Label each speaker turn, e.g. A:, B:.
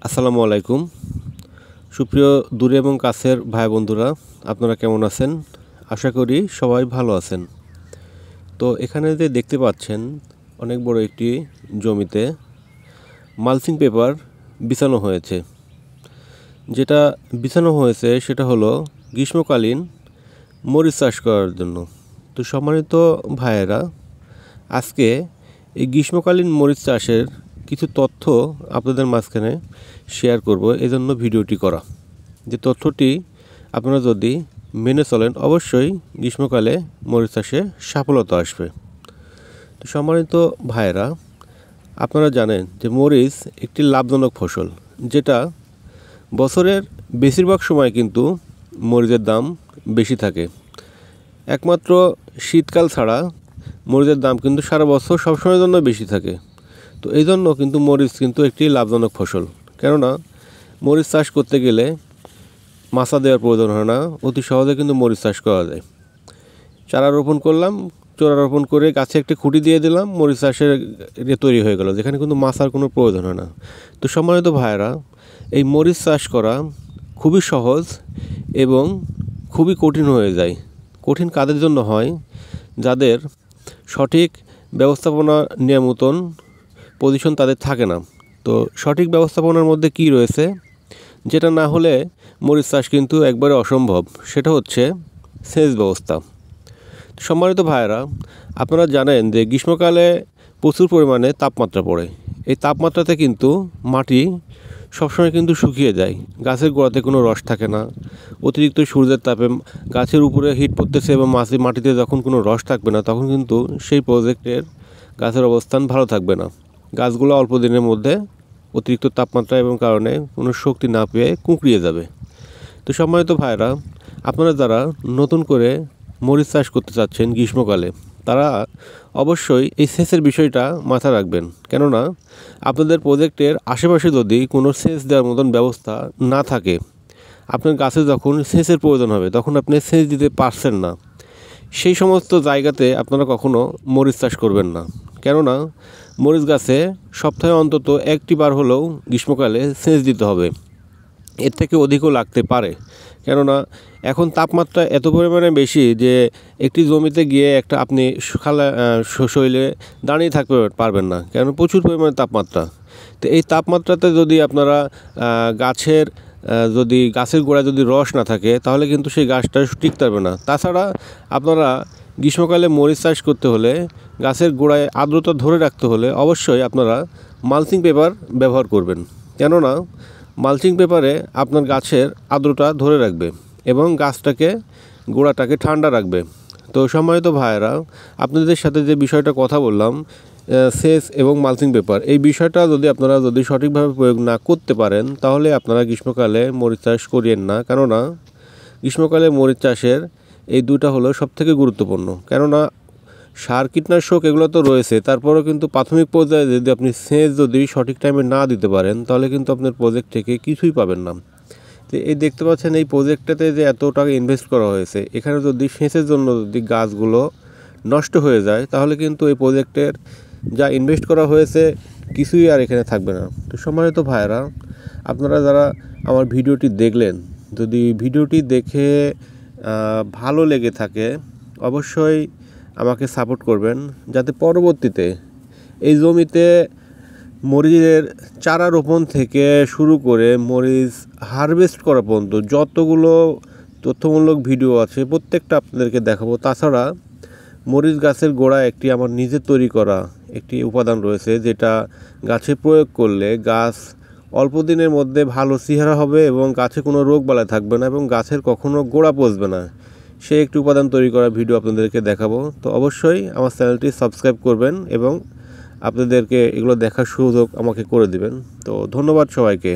A: আসসালামু আলাইকুম। সুপ্রিয় দূরে এবং কাছের ভাই বন্ধুরা, আপনারা কেমন আছেন? আশা করি সবাই ভালো আছেন। তো এখানে যে দেখতে পাচ্ছেন অনেক বড় একটি জমিতে মালচিং পেপার বিছানো হয়েছে। যেটা বিছানো হয়েছে সেটা হলো গ্রীষ্মকালীন মরিচ চাষ করার জন্য। তো সম্মানিত ভাইয়েরা, আজকে এই গ্রীষ্মকালীন মরিচ চাষের কিছু তথ্য আপনাদের মাঝখানে শেয়ার করব, এজন্য ভিডিওটি করা। যে তথ্যটি আপনারা যদি মেনে চলেন, অবশ্যই গ্রীষ্মকালে মরিচ চাষে সফলতা আসবে। তো সম্মানিত ভাইয়েরা, আপনারা জানেন যে মরিচ একটি লাভজনক ফসল, যেটা বছরের বেশিরভাগ সময় কিন্তু মরিচের দাম বেশি থাকে। একমাত্র শীতকাল ছাড়া মরিচের দাম কিন্তু সারা বছর সবসময়ের জন্য বেশি থাকে। তো এই জন্য কিন্তু মরিচ কিন্তু একটি লাভজনক ফসল। কেননা মরিচ চাষ করতে গেলে মাচা দেওয়ার প্রয়োজন হয় না, অতি সহজে কিন্তু মরিচ চাষ করা যায়। চারা রোপণ করলাম, চারা রোপণ করে গাছে একটি খুঁটি দিয়ে দিলাম, মরিচ চাষের তৈরি হয়ে গেল, যেখানে কিন্তু মাচার কোনো প্রয়োজন হয় না। তো সম্মানিত ভাইয়েরা, এই মরিচ চাষ করা খুবই সহজ এবং খুবই কঠিন হয়ে যায়। কঠিন কাদের জন্য হয়? যাদের সঠিক ব্যবস্থাপনা নিয়মতন পজিশন তাদের থাকে না। তো সঠিক ব্যবস্থাপনার মধ্যে কি রয়েছে, যেটা না হলে মরিচ চাষ কিন্তু একবারে অসম্ভব, সেটা হচ্ছে সেচ ব্যবস্থা। সম্মানিত ভাইয়েরা, আপনারা জানেন যে গ্রীষ্মকালে প্রচুর পরিমাণে তাপমাত্রা পড়ে। এই তাপমাত্রাতে কিন্তু মাটি সবসময় কিন্তু শুকিয়ে যায়, গাছের গোড়াতে কোনো রস থাকে না। অতিরিক্ত সূর্যের তাপে গাছের উপরে হিট পড়তেছে এবং মাটিতে যখন কোনো রস থাকবে না, তখন কিন্তু সেই প্রজেক্টের গাছের অবস্থান ভালো থাকবে না। গাছগুলো অল্প দিনের মধ্যে অতিরিক্ত তাপমাত্রা এবং কারণে কোনো শক্তি না পেয়ে কুঁকড়িয়ে যাবে। তো সম্মানিত ভাইরা, আপনারা যারা নতুন করে মরিচ চাষ করতে চাচ্ছেন গ্রীষ্মকালে, তারা অবশ্যই এই সেচের বিষয়টা মাথায় রাখবেন। কেননা আপনাদের প্রজেক্টের আশেপাশে যদি কোনো সেচ দেওয়ার মতন ব্যবস্থা না থাকে, আপনার গাছে যখন সেচের প্রয়োজন হবে তখন আপনি সেচ দিতে পারছেন না, সেই সমস্ত জায়গাতে আপনারা কখনো মরিচ চাষ করবেন না। কেননা মরিচ গাছে সপ্তাহে অন্তত একটি বার হলেও গ্রীষ্মকালে সেচ দিতে হবে। এর থেকে অধিকও লাগতে পারে, কেননা এখন তাপমাত্রা এত পরিমাণে বেশি যে একটি জমিতে গিয়ে আপনি শৈলে দাঁড়িয়ে থাকতে পারবেন না, কেন প্রচুর পরিমাণে তাপমাত্রা। তো এই তাপমাত্রাতে যদি আপনারা গাছের গোড়ায় যদি রস না থাকে, তাহলে কিন্তু সেই গাছটা টিকতে পারবে না। তাছাড়া আপনারা গ্রীষ্মকালে মরিচ চাষ করতে হলে, গাছের গোড়ায় আর্দ্রতা ধরে রাখতে হলে অবশ্যই আপনারা মালচিং পেপার ব্যবহার করবেন। কেননা মালচিং পেপারে আপনার গাছের আর্দ্রতা ধরে রাখবে এবং গোড়াটাকে ঠান্ডা রাখবে। তো সম্মানিত ভাইয়েরা, আপনাদের সাথে যে বিষয়টা কথা বললাম, সেচ এবং মালচিং পেপার, এই বিষয়টা যদি আপনারা সঠিকভাবে প্রয়োগ না করতে পারেন, তাহলে আপনারা গ্রীষ্মকালে মরিচ চাষ করিয়েন না। কেননা গ্রীষ্মকালে মরিচ চাষের এই দুটা হলো সবথেকে গুরুত্বপূর্ণ। কেননা সার কীটনাশক এগুলো তো রয়েছে, তারপরেও কিন্তু প্রাথমিক পর্যায়ে যদি আপনি সেচ সঠিক টাইমে না দিতে পারেন, তাহলে কিন্তু আপনার প্রজেক্ট থেকে কিছুই পাবেন না। তো এই দেখতে পাচ্ছেন এই প্রজেক্টটাতে যে এত টাকা ইনভেস্ট করা হয়েছে, এখানে যদি সেচের জন্য গাছগুলো নষ্ট হয়ে যায়, তাহলে কিন্তু এই প্রজেক্টের যা ইনভেস্ট করা হয়েছে কিছুই আর এখানে থাকবে না। তো সম্মানিত ভাইয়েরা, আপনারা যারা আমার ভিডিওটি দেখলেন, যদি ভিডিওটি দেখে ভালো লেগে থাকে, অবশ্যই আমাকে সাপোর্ট করবেন, যাতে পরবর্তীতে এই জমিতে মরিচের চারা রোপণ থেকে শুরু করে মরিচ হারভেস্ট করা পর্যন্ত যতগুলো তথ্যমূলক ভিডিও আছে প্রত্যেকটা আপনাদেরকে দেখাবো। তাছাড়া মরিচ গাছের গোড়ায় একটি আমার নিজে তৈরি করা একটি উপাদান রয়েছে, যেটা গাছে প্রয়োগ করলে গাছ অল্প দিনের মধ্যে ভালো চেহারা হবে এবং গাছে কোনো রোগবালাই থাকবে না এবং গাছের কখনো গোড়া পচবে না। সেই একটি উপাদান তৈরি করা ভিডিও আপনাদেরকে দেখাবো। তো অবশ্যই আমার চ্যানেলটি সাবস্ক্রাইব করবেন এবং আপনাদেরকে এগুলো দেখার সুযোগ আমাকে করে দিবেন। তো ধন্যবাদ সবাইকে।